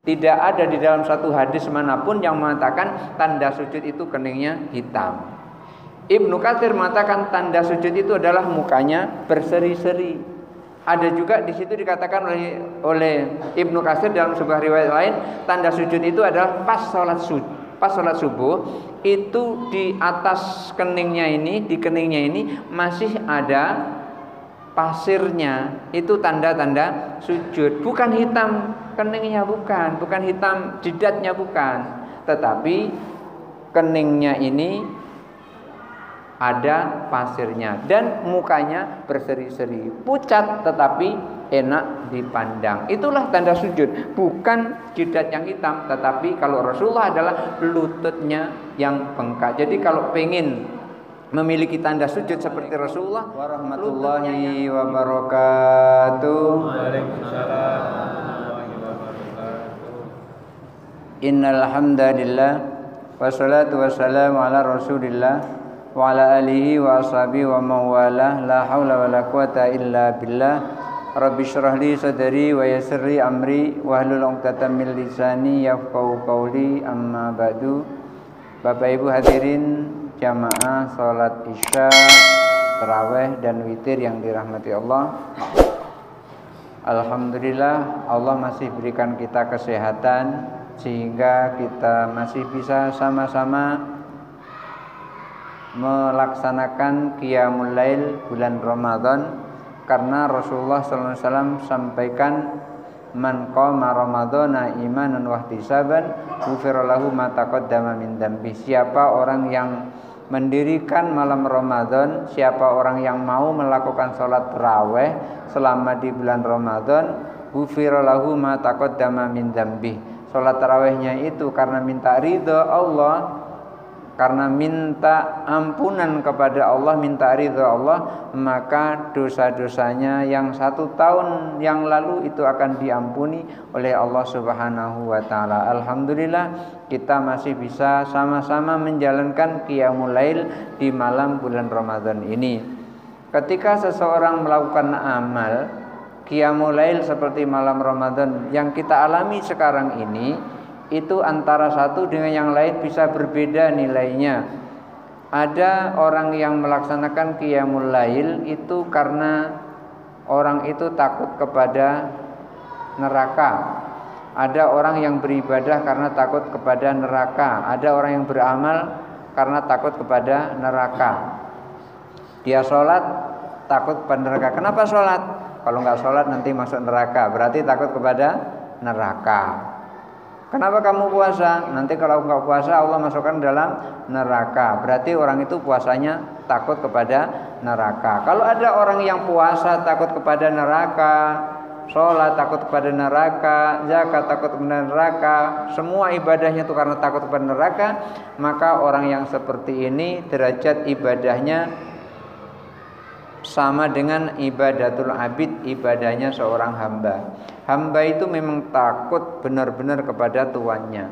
Tidak ada di dalam satu hadis manapun yang mengatakan tanda sujud itu keningnya hitam. Ibnu Katsir mengatakan tanda sujud itu adalah mukanya berseri-seri. Ada juga di situ dikatakan oleh Ibnu Katsir dalam sebuah riwayat lain, tanda sujud itu adalah pas sholat subuh itu di atas keningnya ini, di keningnya ini masih ada pasirnya, itu tanda-tanda sujud. Bukan hitam keningnya, bukan hitam jidatnya, bukan, tetapi keningnya ini ada pasirnya dan mukanya berseri-seri, pucat tetapi enak dipandang. Itulah tanda sujud, bukan jidat yang hitam, tetapi kalau Rasulullah adalah lututnya yang bengkak. Jadi kalau pengen memiliki tanda sujud seperti Rasulullah, warahmatullahi wabarakatuh. Waalaikumsalam warahmatullahi wabarakatuh. Innal hamdalillah wassalatu wassalamu ala Rasulillah wa ala alihi wa ashabihi wa mawalah, la haula wala quwata illa billah. Rabbi shrah li sadri wa yassir li amri wahlul 'uqdatam min lisani yafqahu qawli. Amma ba'du. Bapak Ibu hadirin jamaah salat Isya, tarawih dan witir yang dirahmati Allah. Alhamdulillah Allah masih berikan kita kesehatan sehingga kita masih bisa sama-sama melaksanakan qiyamul lail bulan Ramadan, karena Rasulullah SAW sampaikan man qama ramadhana imanan wa ihtisaban ghufira lahu ma taqaddama min dzambi. Siapa orang yang mendirikan malam Ramadan, siapa orang yang mau melakukan salat tarawih selama di bulan Ramadan, ghufira lahu ma taqaddama min dzambi. Salat tarawihnya itu karena minta ridha Allah, karena minta ampunan kepada Allah, minta ridha Allah, maka dosa-dosanya yang 1 tahun yang lalu itu akan diampuni oleh Allah Subhanahu wa taala. Alhamdulillah kita masih bisa sama-sama menjalankan qiyamul lail di malam bulan Ramadan ini. Ketika seseorang melakukan amal qiyamul lail seperti malam Ramadan yang kita alami sekarang ini, itu antara satu dengan yang lain bisa berbeda nilainya. Ada orang yang melaksanakan qiyamul lail itu karena orang itu takut kepada neraka. Ada orang yang beribadah karena takut kepada neraka. Ada orang yang beramal karena takut kepada neraka. Dia sholat takut kepada neraka. Kenapa sholat? Kalau nggak sholat nanti masuk neraka, berarti takut kepada neraka. Kenapa kamu puasa? Nanti kalau enggak puasa Allah masukkan dalam neraka. Berarti orang itu puasanya takut kepada neraka. Kalau ada orang yang puasa takut kepada neraka, sholat takut kepada neraka, zakat takut kepada neraka, semua ibadahnya itu karena takut kepada neraka, maka orang yang seperti ini derajat ibadahnya sama dengan ibadatul abid, ibadahnya seorang hamba. Hamba itu memang takut benar-benar kepada tuannya.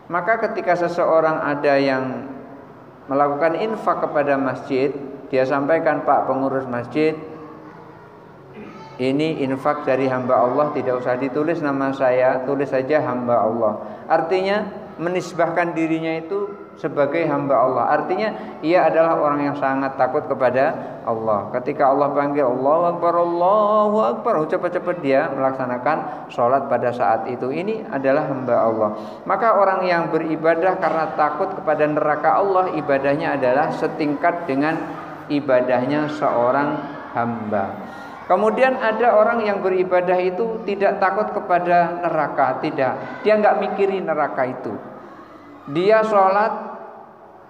Maka ketika seseorang ada yang melakukan infak kepada masjid, dia sampaikan, Pak pengurus masjid, ini infak dari hamba Allah, tidak usah ditulis nama saya, tulis saja hamba Allah. Artinya menisbahkan dirinya itu sebagai hamba Allah. Artinya ia adalah orang yang sangat takut kepada Allah. Ketika Allah panggil Allahu Akbar, cepat-cepat dia melaksanakan sholat pada saat itu. Ini adalah hamba Allah. Maka orang yang beribadah karena takut kepada neraka Allah, ibadahnya adalah setingkat dengan ibadahnya seorang hamba. Kemudian ada orang yang beribadah itu tidak takut kepada neraka, tidak. Dia nggak mikirin neraka itu. Dia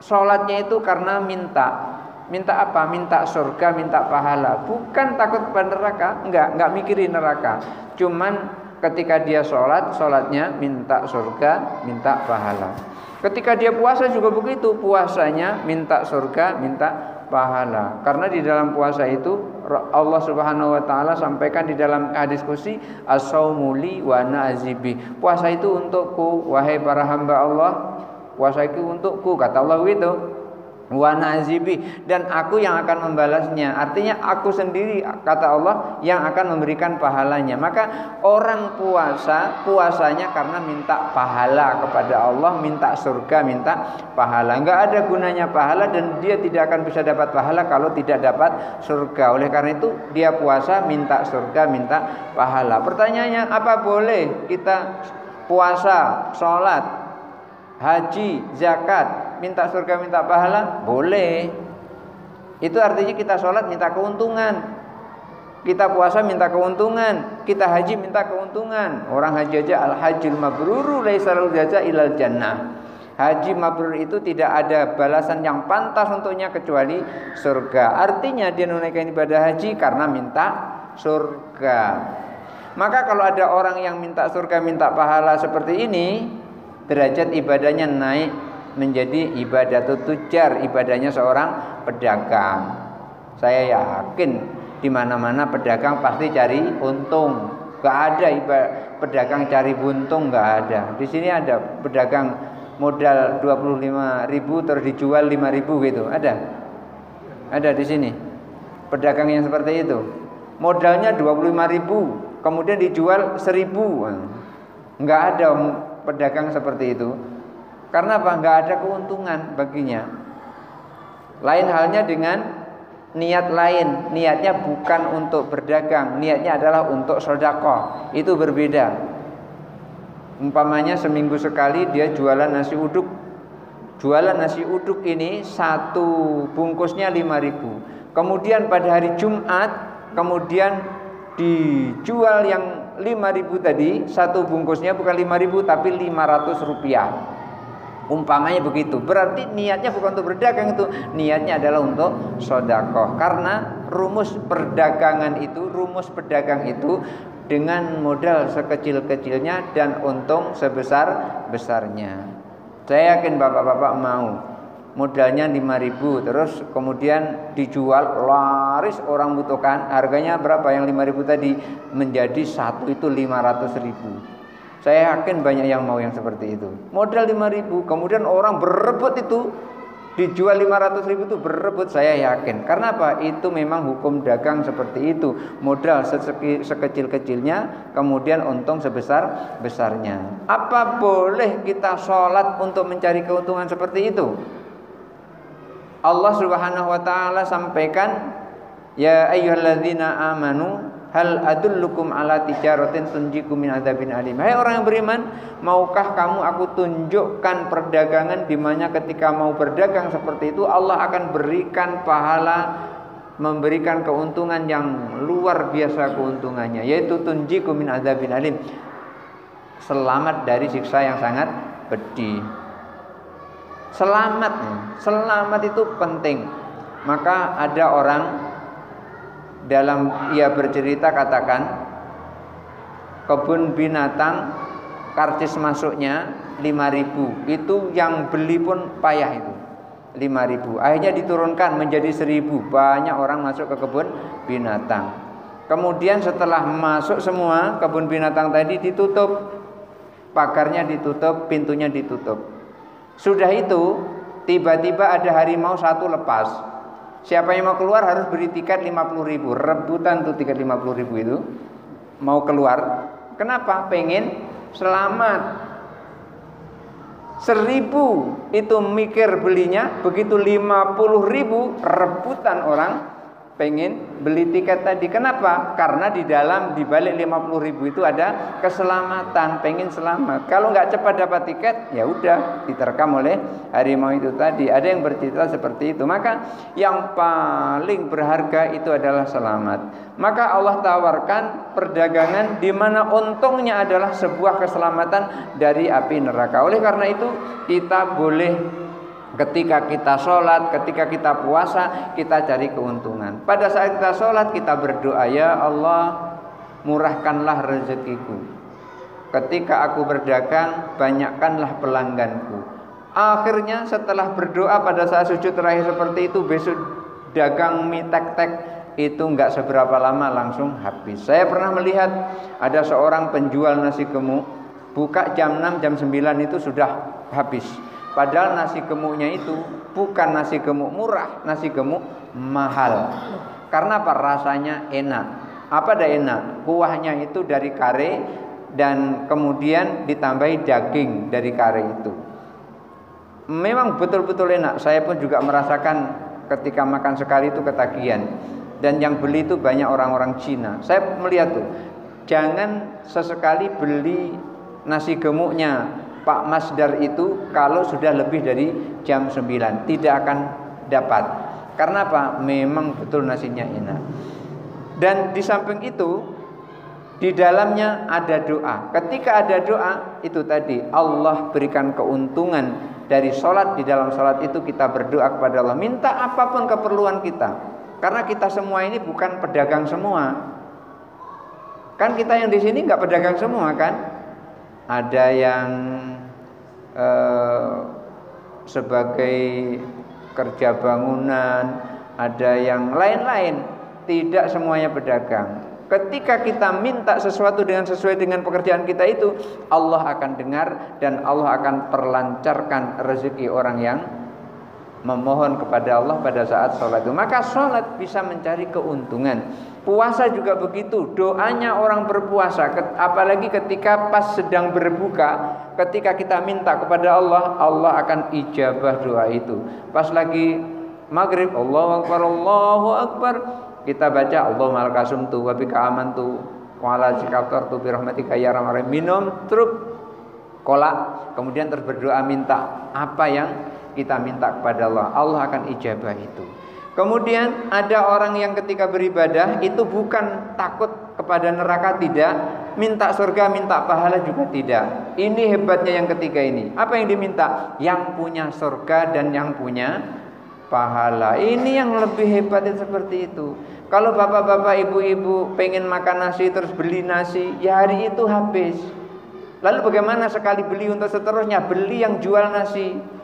sholatnya itu karena minta apa? Minta surga, minta pahala. Bukan takut kepada neraka, nggak mikirin neraka. Cuman ketika dia sholatnya minta surga, minta pahala. Ketika dia puasa juga begitu, puasanya minta surga, minta pahala. Karena di dalam puasa itu Allah Subhanahu wa taala sampaikan di dalam hadis qudsi, as-saumu li wa ana azibi. Puasa itu untukku wahai para hamba Allah. Puasa itu untukku, kata Allah gitu. wa nazibi, dan aku yang akan membalasnya. Artinya aku sendiri, kata Allah, yang akan memberikan pahalanya. Maka orang puasanya karena minta pahala kepada Allah, minta surga, minta pahala. Enggak ada gunanya pahala dan dia tidak akan bisa dapat pahala kalau tidak dapat surga. Oleh karena itu dia puasa minta surga, minta pahala. Pertanyaannya, apa boleh kita puasa, sholat, haji, zakat, minta surga, minta pahala? Boleh. Itu artinya kita sholat minta keuntungan, kita puasa minta keuntungan, kita haji minta keuntungan. Orang haji aja al-hajjul mabruru laisa lahu jaza ilal jannah. Haji mabrur itu tidak ada balasan yang pantas untuknya kecuali surga. Artinya dia menunaikan ibadah haji karena minta surga. Maka kalau ada orang yang minta surga, minta pahala seperti ini, derajat ibadahnya naik menjadi ibadah tujar, ibadahnya seorang pedagang. Saya yakin di mana-mana pedagang pasti cari untung. Gak ada pedagang cari buntung, gak ada. Di sini ada pedagang modal 25.000 terus dijual 5.000 gitu. Ada di sini pedagang yang seperti itu. Modalnya 25.000 kemudian dijual 1.000. Nggak ada pedagang seperti itu. Karena apa? Nggak ada keuntungan baginya. Lain halnya dengan niat lain. Niatnya bukan untuk berdagang, niatnya adalah untuk sedekah. Itu berbeda. Umpamanya seminggu sekali dia jualan nasi uduk. Jualan nasi uduk ini satu bungkusnya 5.000. Kemudian pada hari Jumat kemudian dijual yang 5.000 tadi, satu bungkusnya bukan 5.000 tapi 500 rupiah. Umpamanya begitu. Berarti niatnya bukan untuk berdagang, itu niatnya adalah untuk sedekah. Karena rumus perdagangan itu, rumus pedagang itu dengan modal sekecil-kecilnya dan untung sebesar-besarnya. Saya yakin bapak-bapak mau modalnya 5.000 terus kemudian dijual laris, orang butuhkan, harganya berapa yang 5.000 tadi menjadi satu itu 500.000. Saya yakin banyak yang mau yang seperti itu. Modal 5.000 kemudian orang berebut itu, dijual 500.000 itu berebut, saya yakin. Karena apa? Itu memang hukum dagang seperti itu. Modal sekecil-kecilnya kemudian untung sebesar-besarnya. Apa boleh kita sholat untuk mencari keuntungan seperti itu? Allah Subhanahu wa taala sampaikan, ya ayyuhalladzina amanu hal adullukum ala tijaratin tunjikum min adzabin alim. Hai orang yang beriman, maukah kamu aku tunjukkan perdagangan di mana ketika mau berdagang seperti itu Allah akan berikan pahala, memberikan keuntungan yang luar biasa keuntungannya, yaitu tunjikum min adzabin alim. Selamat dari siksa yang sangat pedih. Selamat itu penting. Maka ada orang dalam ia bercerita katakan kebun binatang karcis masuknya 5.000, itu yang beli pun payah itu 5.000. Akhirnya diturunkan menjadi 1.000. Banyak orang masuk ke kebun binatang. Kemudian setelah masuk semua, kebun binatang tadi ditutup, pagarnya ditutup, pintunya ditutup. Sudah itu tiba-tiba ada harimau satu lepas. Siapa yang mau keluar harus beri tiket 50.000. Rebutan tuh tiket 50.000 itu mau keluar. Kenapa? Pengen selamat. 1.000 itu mikir belinya, begitu 50.000 rebutan orang pengen beli tiket tadi. Kenapa? Karena di balik 50.000 itu ada keselamatan, pengen selamat. Kalau nggak cepat dapat tiket, ya udah diterkam oleh harimau itu tadi. Ada yang bercerita seperti itu. Maka yang paling berharga itu adalah selamat. Maka Allah tawarkan perdagangan di mana untungnya adalah sebuah keselamatan dari api neraka. Oleh karena itu kita boleh ketika kita sholat, ketika kita puasa, kita cari keuntungan. Pada saat kita sholat, kita berdoa, ya Allah, murahkanlah rezekiku. Ketika aku berdagang, banyakkanlah pelangganku. Akhirnya setelah berdoa pada saat sujud terakhir seperti itu, besok dagang mie tek-tek itu enggak seberapa lama langsung habis. Saya pernah melihat ada seorang penjual nasi gemuk, buka jam 6, jam 9 itu sudah habis. Padahal nasi gemuknya itu bukan nasi gemuk murah, nasi gemuk mahal. Karena apa? Rasanya enak. Apa dah enak? Kuahnya itu dari kare dan kemudian ditambahi daging dari kare itu. Memang betul-betul enak. Saya pun juga merasakan ketika makan sekali itu ketagihan. Dan yang beli itu banyak orang-orang Cina. Saya melihat tuh, jangan sesekali beli nasi gemuknya Pak Masdar itu kalau sudah lebih dari jam 9, tidak akan dapat. Karena apa? Memang betul nasinya enak. Dan di samping itu di dalamnya ada doa. Ketika ada doa itu tadi Allah berikan keuntungan dari sholat. Di dalam sholat itu kita berdoa kepada Allah, minta apapun keperluan kita. Karena kita semua ini bukan pedagang semua. Kan kita yang di sini nggak pedagang semua kan? Ada yang sebagai kerja bangunan, ada yang lain-lain, tidak semuanya pedagang. Ketika kita minta sesuatu sesuai dengan pekerjaan kita itu, Allah akan dengar dan Allah akan perlancarkan rezeki orang yang memohon kepada Allah pada saat sholat itu. Maka sholat bisa mencari keuntungan. Puasa juga begitu. Doanya orang berpuasa, apalagi ketika pas sedang berbuka, ketika kita minta kepada Allah, Allah akan ijabah doa itu. Pas lagi maghrib, Allahu Akbar, Allahu Akbar, kita baca Allahumma laka sumtu wa bika amantu wa ala zikaftartu bi rahmatika ya arhamar rahimin. Minum truk kolak, kemudian terus berdoa minta apa yang kita minta kepada Allah, Allah akan ijabah itu. Kemudian ada orang yang ketika beribadah itu bukan takut kepada neraka, tidak, minta surga, minta pahala juga tidak. Ini hebatnya yang ketiga ini. Apa yang diminta? Yang punya surga dan yang punya pahala. Ini yang lebih hebat seperti itu. Kalau bapak-bapak, ibu-ibu pengen makan nasi terus beli nasi, ya hari itu habis. Lalu bagaimana sekali beli untuk seterusnya? Beli yang jual nasi.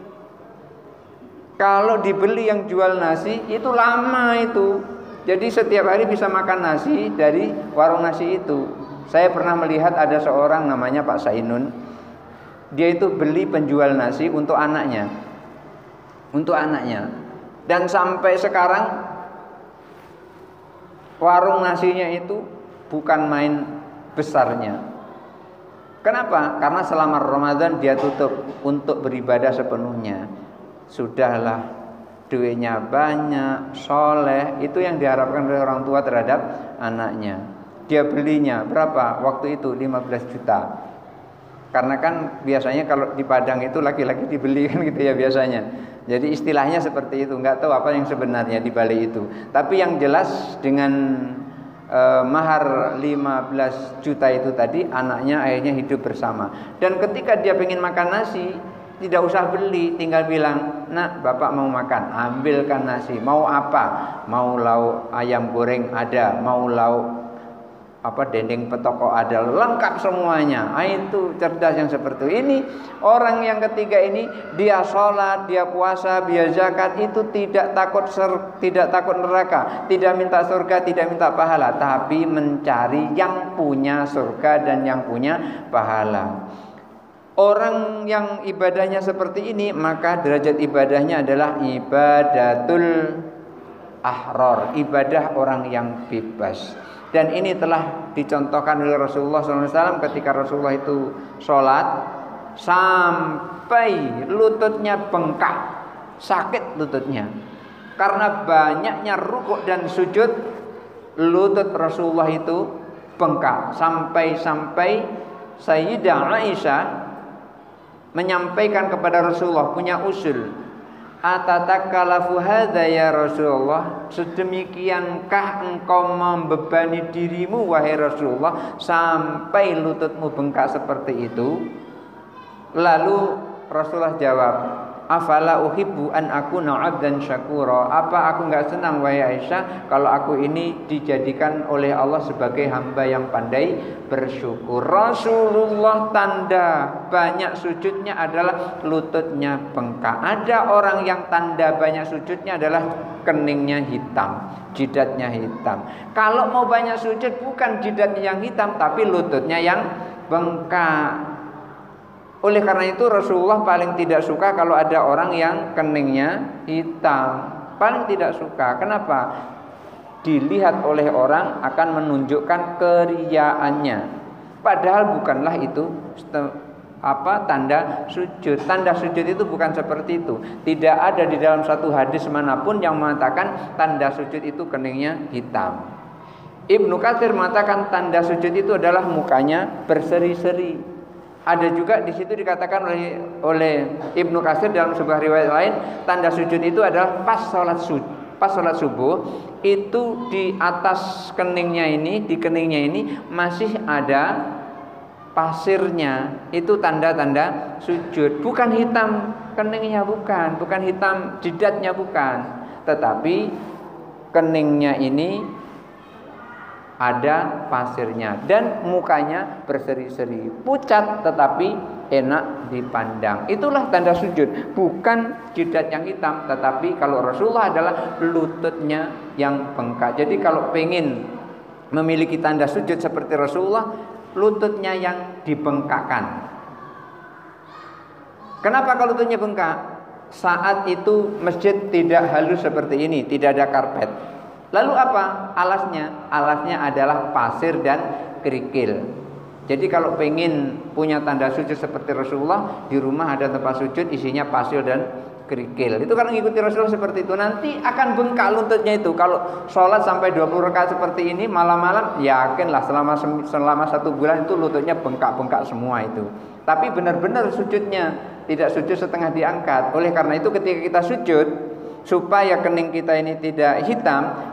Kalau dibeli yang jual nasi itu lama itu. Jadi setiap hari bisa makan nasi dari warung nasi itu. Saya pernah melihat ada seorang namanya Pak Sainun. Dia itu beli penjual nasi untuk anaknya. Untuk anaknya. Dan sampai sekarang warung nasinya itu bukan main besarnya. Kenapa? Karena selama Ramadan dia tutup untuk beribadah sepenuhnya. Sudahlah, duitnya banyak, soleh, itu yang diharapkan oleh orang tua terhadap anaknya. Dia belinya berapa? Waktu itu 15 juta. Karena kan biasanya kalau di Padang itu laki-laki dibeli kan gitu ya biasanya. Jadi istilahnya seperti itu, nggak tahu apa yang sebenarnya di balik itu. Tapi yang jelas dengan mahar 15 juta itu tadi, anaknya akhirnya hidup bersama. Dan ketika dia pengen makan nasi, tidak usah beli, tinggal bilang, nak bapak mau makan, ambilkan nasi. Mau apa? Mau lauk ayam goreng ada, mau lauk dendeng petoko ada, lengkap semuanya. Itu cerdas yang seperti ini. Orang yang ketiga ini, dia sholat, dia puasa, dia zakat, itu tidak takut neraka, tidak minta surga, tidak minta pahala, tapi mencari yang punya surga dan yang punya pahala. Orang yang ibadahnya seperti ini, maka derajat ibadahnya adalah ibadatul ahrar, ibadah orang yang bebas. Dan ini telah dicontohkan oleh Rasulullah SAW ketika Rasulullah itu sholat sampai lututnya bengkak, sakit lututnya. Karena banyaknya rukuk dan sujud, lutut Rasulullah itu bengkak. Sampai Sayyidah Aisyah menyampaikan kepada Rasulullah, punya usul, atatakalafu hadza ya Rasulullah, sedemikiankah engkau membebani dirimu wahai Rasulullah sampai lututmu bengkak seperti itu? Lalu Rasulullah jawab, afala uhibbu an akuna 'abdan syakura. Apa aku enggak senang wahai Aisyah kalau aku ini dijadikan oleh Allah sebagai hamba yang pandai bersyukur. Rasulullah tanda banyak sujudnya adalah lututnya bengkak. Ada orang yang tanda banyak sujudnya adalah keningnya hitam, jidatnya hitam. Kalau mau banyak sujud bukan jidatnya yang hitam tapi lututnya yang bengkak. Oleh karena itu Rasulullah paling tidak suka kalau ada orang yang keningnya hitam. Paling tidak suka. Kenapa? Dilihat oleh orang akan menunjukkan keriyaannya. Padahal bukanlah itu tanda sujud. Tanda sujud itu bukan seperti itu. Tidak ada di dalam satu hadis manapun yang mengatakan tanda sujud itu keningnya hitam. Ibnu Katsir mengatakan tanda sujud itu adalah mukanya berseri-seri. Ada juga di situ dikatakan oleh Ibnu Katsir dalam sebuah riwayat lain, tanda sujud itu adalah pas sholat subuh itu di atas keningnya ini, di keningnya ini masih ada pasirnya. Itu tanda-tanda sujud. Bukan hitam keningnya, bukan hitam jidatnya, bukan. Tetapi keningnya ini ada pasirnya dan mukanya berseri-seri, pucat tetapi enak dipandang. Itulah tanda sujud, bukan jidat yang hitam, tetapi kalau Rasulullah adalah lututnya yang bengkak. Jadi kalau pengen memiliki tanda sujud seperti Rasulullah, lututnya yang dibengkakkan. Kenapa kalau lututnya bengkak? Saat itu masjid tidak halus seperti ini, tidak ada karpet. Lalu apa alasnya? Alasnya adalah pasir dan kerikil. Jadi kalau pengen punya tanda sujud seperti Rasulullah, di rumah ada tempat sujud isinya pasir dan kerikil. Itu kalau mengikuti Rasulullah seperti itu, nanti akan bengkak lututnya itu. Kalau sholat sampai 20 rakaat seperti ini malam-malam, yakinlah selama 1 bulan itu lututnya bengkak-bengkak semua itu. Tapi benar-benar sujudnya, tidak sujud setengah diangkat. Oleh karena itu ketika kita sujud, supaya kening kita ini tidak hitam,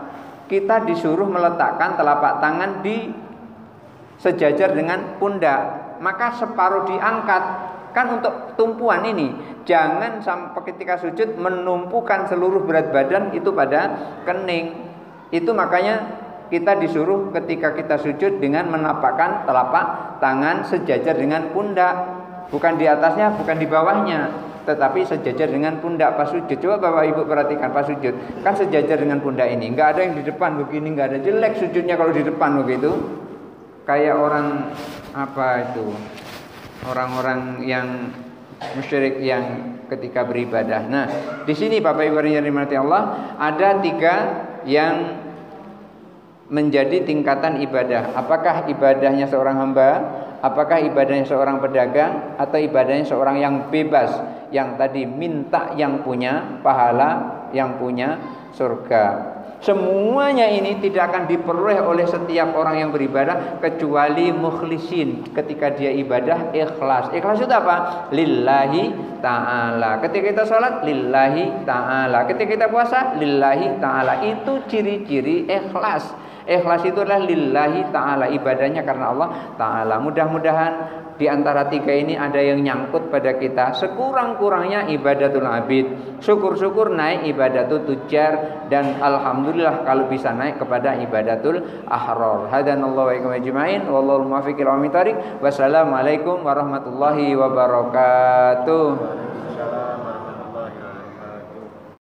kita disuruh meletakkan telapak tangan di sejajar dengan pundak. Maka separuh diangkat, kan untuk tumpuan ini. Jangan sampai ketika sujud menumpukan seluruh berat badan itu pada kening. Itu makanya kita disuruh ketika kita sujud dengan menapakkan telapak tangan sejajar dengan pundak. Bukan di atasnya, bukan di bawahnya, tetapi sejajar dengan pundak pas sujud. Coba Bapak Ibu perhatikan pas sujud, kan sejajar dengan pundak ini. Enggak ada yang di depan begini, enggak ada. Jelek sujudnya kalau di depan begitu. Kayak orang orang-orang yang musyrik yang ketika beribadah. Nah, di sini Bapak Ibu yang dirahmati Allah, ada 3 yang menjadi tingkatan ibadah. Apakah ibadahnya seorang hamba, apakah ibadahnya seorang pedagang, atau ibadahnya seorang yang bebas, yang tadi minta yang punya pahala, yang punya surga. Semuanya ini tidak akan diperoleh oleh setiap orang yang beribadah kecuali mukhlisin. Ketika dia ibadah ikhlas. Ikhlas itu apa? Lillahi ta'ala. Ketika kita sholat, lillahi ta'ala. Ketika kita puasa, lillahi ta'ala. Itu ciri-ciri ikhlas. Ikhlas itu adalah lillahi ta'ala, ibadahnya karena Allah ta'ala. Mudah-mudahan di antara 3 ini ada yang nyangkut pada kita. Sekurang-kurangnya ibadatul abid, syukur-syukur naik ibadatul tujar, dan alhamdulillah kalau bisa naik kepada ibadatul ahrar. Hadanallahu wa iyyakum ajmain, wallahu muwaffiq ila aqwamit thoriq. Wassalamualaikum warahmatullahi wabarakatuh.